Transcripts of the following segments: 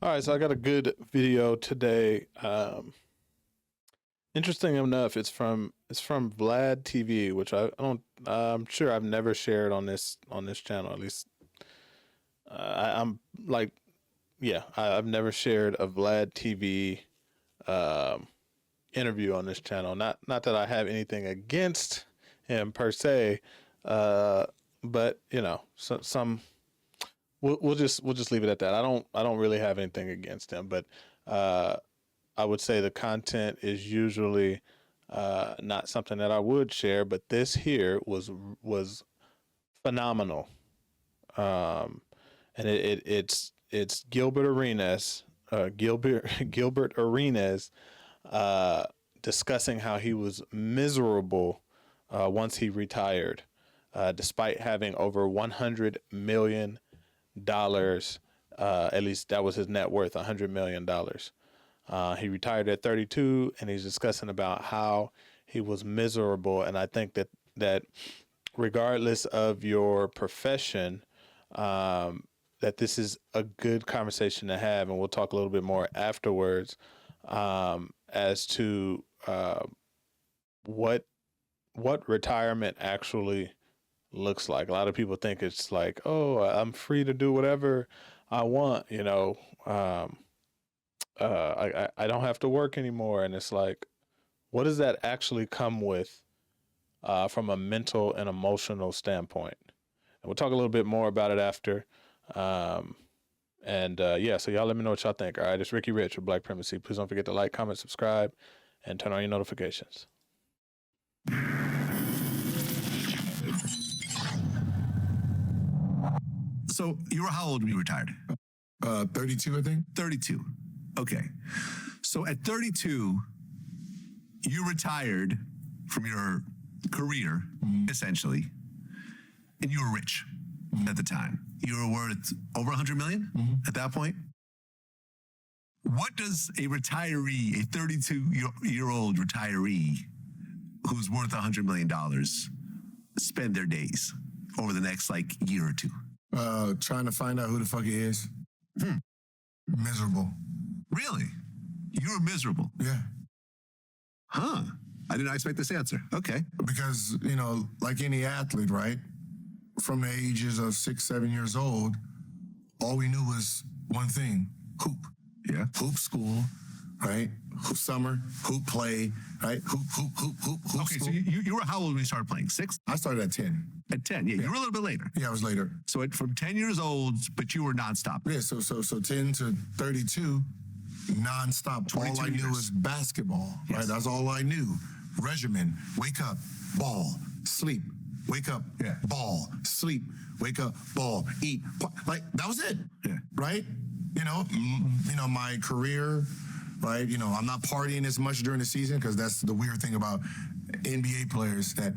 All right, so I got a good video today. Interesting enough, it's from Vlad TV, which I don't. I'm sure I've never shared on this channel. At least I'm like, yeah, I've never shared a Vlad TV um, interview on this channel. Not that I have anything against him per se, uh, but some we'll just leave it at that. I don't really have anything against him, but uh, I would say the content is usually not something that I would share. But this here was phenomenal, um, and it's Gilbert Arenas, Gilbert Arenas, uh, discussing how he was miserable once he retired, despite having over $100 million. At least that was his net worth, $100 million. He retired at 32, and he's discussing about how he was miserable. And I think that regardless of your profession, that this is a good conversation to have, and we'll talk a little bit more afterwards as to what what retirement actually looks like. A lot of people think it's like, oh, I'm free to do whatever I want, I don't have to work anymore. And it's like, what does that actually come with from a mental and emotional standpoint? And we'll talk a little bit more about it after. Um, yeah, so y'all let me know what y'all think. All right, it's Ricky Rich with Black Primacy. Please don't forget to like, comment, subscribe, and turn on your notifications. So you were how old when you retired? 32, I think. 32. Okay. So at 32, you retired from your career, essentially, and you were rich at the time. You were worth over 100 million at that point. What does a retiree, a 32-year-old retiree who's worth $100 million spend their days over the next year or two? Trying to find out who the fuck he is. Miserable. Really? You were miserable? Yeah. Huh. I did not expect this answer. Okay. Because, like any athlete, right? From the ages of 6, 7 years old, all we knew was one thing: hoop. Yeah. Hoop school, right? Hoop summer, hoop play, right? Hoop Okay, school. so you were how old when you started playing? 6? I started at 10. At 10, yeah. You were a little bit later. Yeah, I was later. So from 10 years old, but you were nonstop. Yeah, so 10 to 32, nonstop. All I knew was basketball, right? Yes. That's all I knew. Regimen, wake up, ball, sleep, wake up, ball, sleep, wake up, ball, eat. That was it, right? My career, right? I'm not partying as much during the season, because that's the weird thing about NBA players, that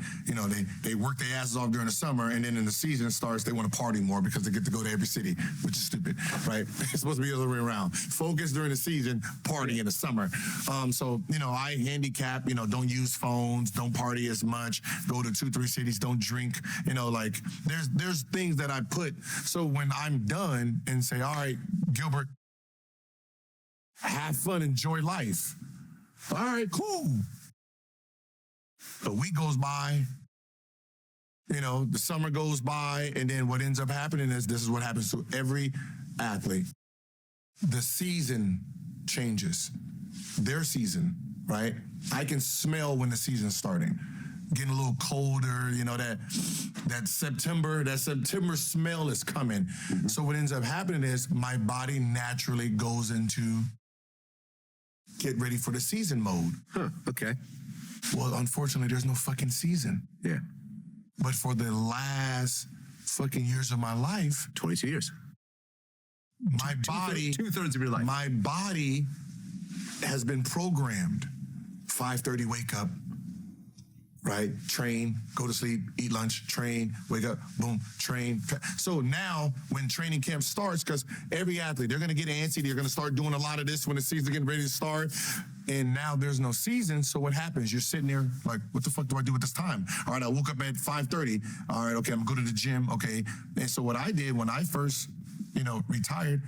they work their asses off during the summer, and then in the season starts, they want to party more because they get to go to every city, which is stupid, right? It's supposed to be the other way around. Focus during the season, party in the summer. So I handicap, don't use phones, don't party as much, go to 2, 3 cities, don't drink. There's things that I put, so when I'm done and say, all right, Gilbert, have fun, enjoy life. All right, cool. A week goes by, the summer goes by, and then what ends up happening is, this is what happens to every athlete. The season changes. Their season, right? I can smell when the season's starting. Getting a little colder, that September smell is coming. So what ends up happening is, my body naturally goes into get ready for the season mode. Okay. Well, unfortunately, there's no fucking season. Yeah. But for the last fucking years of my life, 22 years. My body, 2/3 of your life. My body has been programmed. 5:30, wake up, right? Train, go to sleep, eat lunch, train, wake up, boom, train. So now when training camp starts, because every athlete, they're going to get antsy, they're going to start doing a lot of this when the season's getting ready to start. And now there's no season, so what happens? You're sitting there like, what the fuck do I do with this time? All right, I woke up at 5:30. All right, okay, I'm going to go to the gym, okay. And so what I did when I first, retired,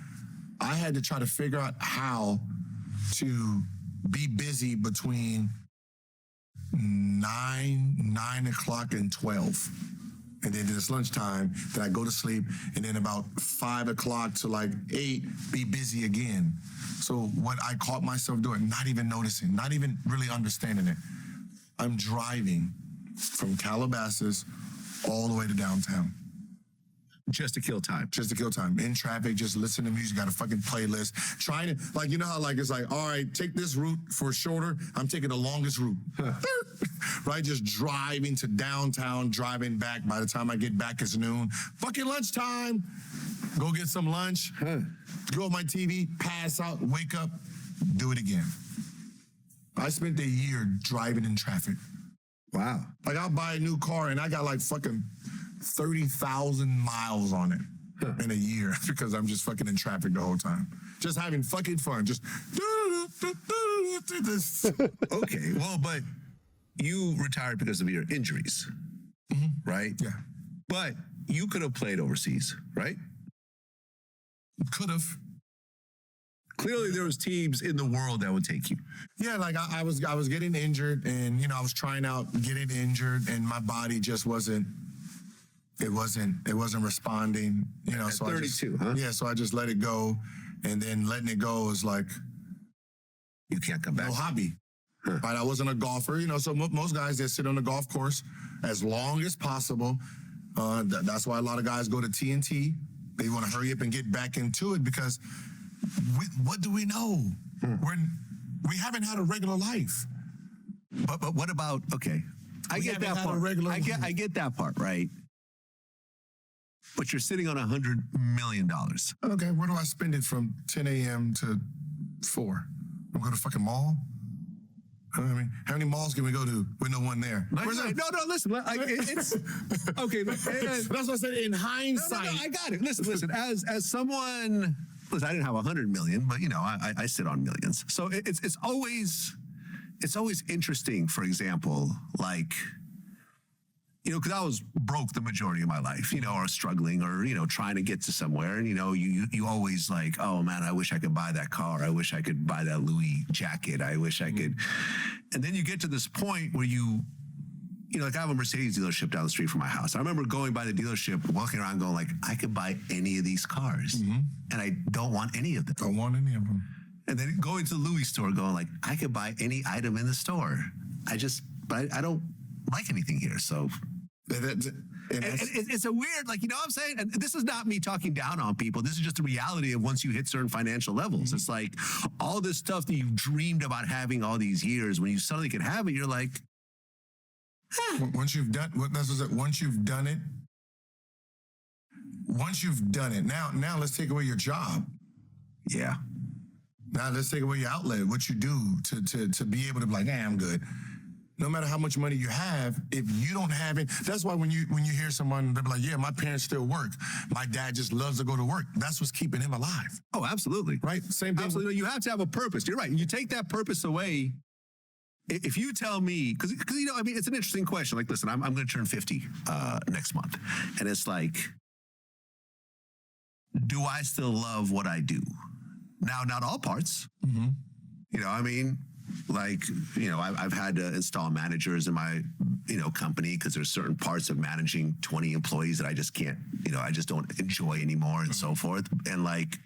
I had to try to figure out how to be busy between 9 o'clock, and 12. And then it's lunchtime, then I go to sleep, and then about 5 o'clock to like 8, be busy again. So what I caught myself doing, not even noticing, not even really understanding it. I'm driving from Calabasas all the way to downtown. Just to kill time. Just to kill time. In traffic, just listen to music, got a fucking playlist. Trying to, like, you know how like it's like, all right, take this route for shorter. I'm taking the longest route. Right? Just driving to downtown, driving back. By the time I get back, it's noon. Fucking lunchtime. Go get some lunch. Go on my TV, pass out, wake up, do it again. I spent a year driving in traffic. Wow. Like, I'll buy a new car and I got like fucking 30,000 miles on it in a year because I'm just fucking in traffic the whole time. Just having fucking fun. Just Okay, well, but you retired because of your injuries, right? Yeah. But you could have played overseas, right? Could have. Clearly, there was teams in the world that would take you. Yeah, like I was getting injured, and you know I was trying out getting injured, and my body just wasn't responding. You know, At so 32, I huh? Yeah, so I just let it go, and then letting it go is like You can't come back. no hobby. Right, I wasn't a golfer, you know. So most guys they sit on the golf course as long as possible. That's why a lot of guys go to TNT. They want to hurry up and get back into it because what do we know? We haven't had a regular life. But what about, okay, I We get haven't that had a part. regular I get that part, right? But you're sitting on $100 million. Okay, where do I spend it from 10 a.m. to 4? I'm going to fucking mall? I mean, how many malls can we go to with no one there? Where's that? No, listen. It's okay. That's what I said. In hindsight, No, I got it. Listen. As someone, listen, I didn't have 100 million, but you know, I sit on millions. So it's always interesting. For example, like, you know, because I was broke the majority of my life, you know, or struggling, or you know, trying to get to somewhere, and you know, you always like, oh man, I wish I could buy that car. I wish I could buy that Louis jacket. I wish I could. And then you get to this point where you know, like I have a Mercedes dealership down the street from my house. I remember going by the dealership, walking around, going like, I could buy any of these cars, and I don't want any of them. don't want any of them. And then going to the Louis store, going like, I could buy any item in the store. But I don't like anything here, so. And it's a weird, like, you know what I'm saying? And this is not me talking down on people. This is just the reality of once you hit certain financial levels. It's like all this stuff that you've dreamed about having all these years, when you suddenly can have it, you're like, Once you've done it, now let's take away your job. yeah. Now let's take away your outlet, what you do to be able to be like, hey, I'm good. No matter how much money you have, if you don't have it, that's why when you hear someone, they're like, yeah, my parents still work. My dad just loves to go to work. That's what's keeping him alive. Oh, absolutely. Right? Same thing. Absolutely. You have to have a purpose. You're right. You take that purpose away. If you tell me, because you know, I mean, it's an interesting question. Like, listen, I'm going to turn 50 next month. And it's like, do I still love what I do? Now, not all parts. You know, I mean, like, you know, I've had to install managers in my, you know, company because there's certain parts of managing 20 employees that I just can't, you know, I just don't enjoy anymore and so forth. And like,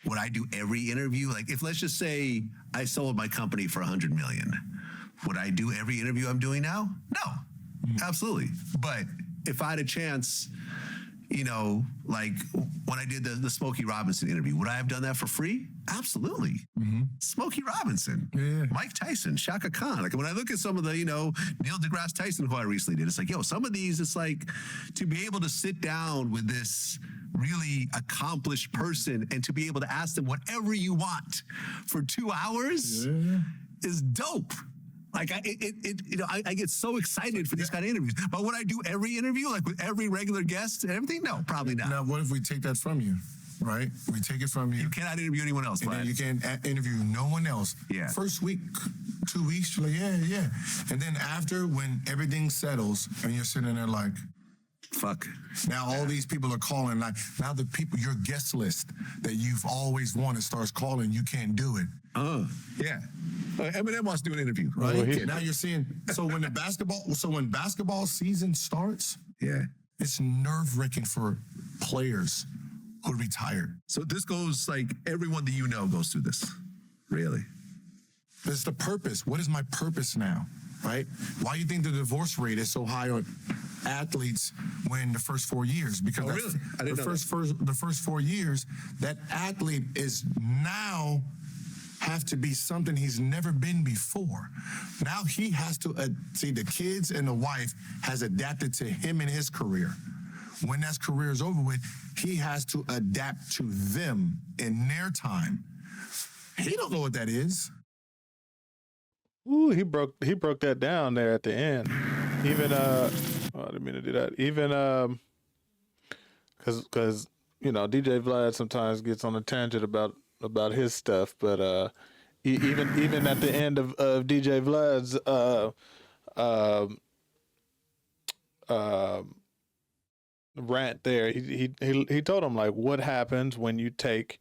would I do every interview? Like, if let's just say I sold my company for 100 million, would I do every interview I'm doing now? No, absolutely. But if I had a chance, you know, like when I did the Smokey Robinson interview, would I have done that for free? Absolutely. Smokey Robinson, Mike Tyson, Shaka Khan. Like when I look at some of the, you know, Neil deGrasse Tyson, who I recently did, it's like, yo, some of these, it's like to be able to sit down with this really accomplished person and to be able to ask them whatever you want for 2 hours is dope. Like you know, I get so excited for these kind of interviews. But would I do every interview, like with every regular guest and everything? No, probably not. Now, what if we take that from you, right? We take it from you. You cannot interview anyone else, And then you can interview no one else. Yeah. First week, 2 weeks, you're like, yeah. And then after, when everything settles and you're sitting there like, Fuck. Now all these people are calling. Like now the people, your guest list that you've always wanted starts calling. You can't do it. Yeah. Eminem wants to do an interview. Right? Well, Now you're seeing. So when basketball season starts, Yeah. it's nerve-wracking for players who retired. So this goes like everyone that you know goes through this. Really? There's the purpose. What is my purpose now? Right? Why do you think the divorce rate is so high on athletes when the first 4 years? Because really? I didn't know the first 4 years, that athlete is now have to be something he's never been before. Now he has to see the kids and the wife has adapted to him in his career. When that career is over with, he has to adapt to them in their time. He don't know what that is. Ooh, he broke that down there at the end. Even oh, I didn't mean to do that. Even because DJ Vlad sometimes gets on a tangent about his stuff, but even at the end of DJ Vlad's rant there, he told him, like, what happens when you take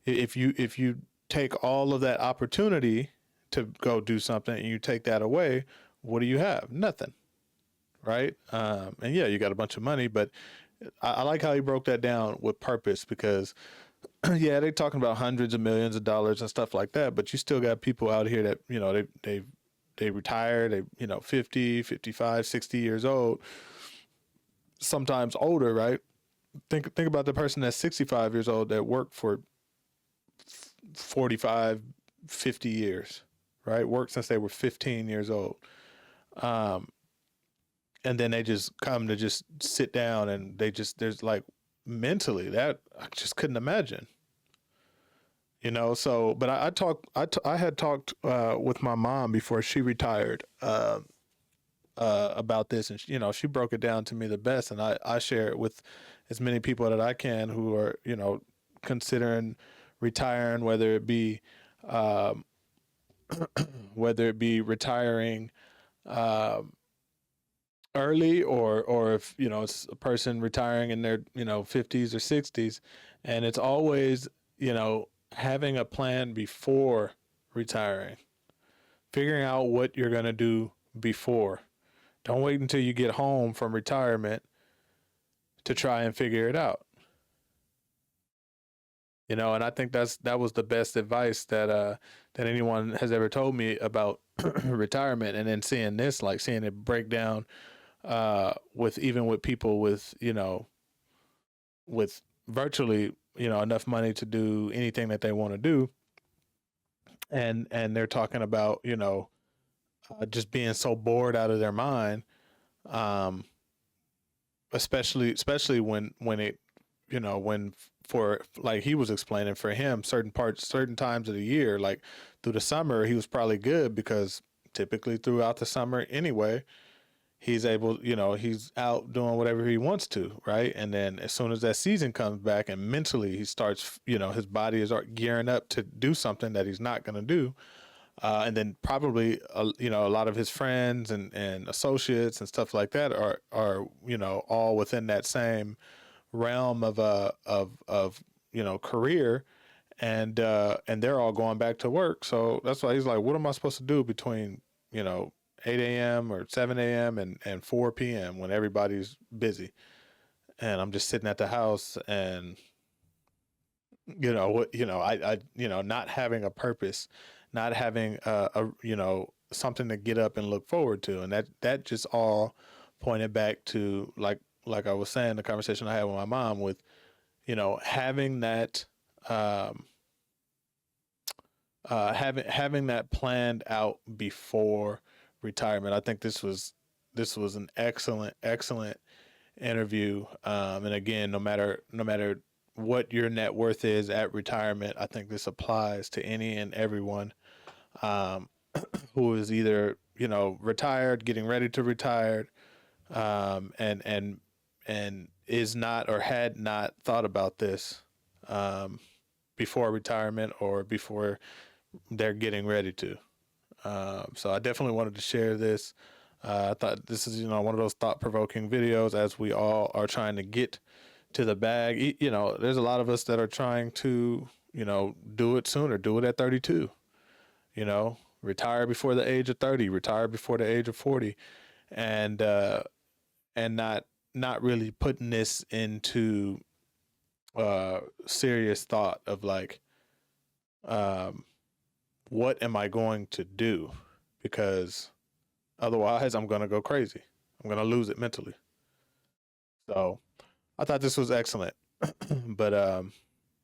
if you take all of that opportunity to go do something and you take that away, what do you have? Nothing. Right? And yeah, you got a bunch of money, but I like how he broke that down with purpose, because yeah, they're talking about hundreds of millions of dollars and stuff like that, but you still got people out here that, they retire, 50, 55, 60 years old, sometimes older, right? Think about the person that's 65 years old that worked for 45, 50 years, right? Worked since they were 15 years old. And then they just come to just sit down and there's like mentally that I just couldn't imagine, so, but I had talked with my mom before she retired, about this, and she broke it down to me the best, and I share it with as many people that I can who are, considering retiring, whether it be retiring, early, or if it's a person retiring in their 50s or 60s, and it's always having a plan before retiring, figuring out what you're going to do before. Don't wait until you get home from retirement to try and figure it out. And I think that was the best advice that anyone has ever told me about retirement. And then seeing this, like seeing it break down with people with with virtually enough money to do anything that they want to do, and they're talking about just being so bored out of their mind, especially when it when, for like he was explaining, for him, certain times of the year, like through the summer, he was probably good because typically throughout the summer anyway, he's able, he's out doing whatever he wants to, right? And then as soon as that season comes back and mentally he starts, his body is gearing up to do something that he's not going to do. And then probably, a lot of his friends and associates and stuff like that are all within that same realm of career, and they're all going back to work. So that's why he's like, what am I supposed to do between 8 a.m. or 7 a.m. and 4 p.m. when everybody's busy, and I'm just sitting at the house, and not having a purpose, not having a something to get up and look forward to, and that just all pointed back to, like I was saying, the conversation I had with my mom, with having that having that planned out before retirement. I think this was an excellent interview. And again, no matter what your net worth is at retirement, I think this applies to any and everyone who is either retired, getting ready to retire, and is not, or had not thought about this before retirement or before they're getting ready to. So I definitely wanted to share this I thought this is, one of those thought provoking videos as we all are trying to get to the bag. There's a lot of us that are trying to, do it sooner, do it at 32, retire before the age of 30, retire before the age of 40, and not really putting this into serious thought of like, what am I going to do? Because otherwise I'm going to go crazy. I'm going to lose it mentally. So I thought this was excellent. but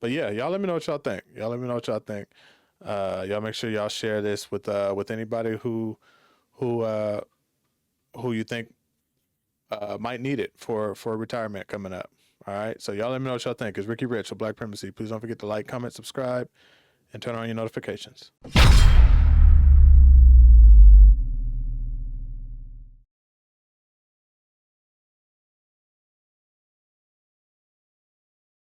yeah, y'all let me know what y'all think. Y'all make sure y'all share this with anybody who you think might need it for retirement coming up. All right. So y'all let me know what y'all think. It's Ricky Rich of Black Primacy. Please don't forget to like, comment, subscribe, and turn on your notifications.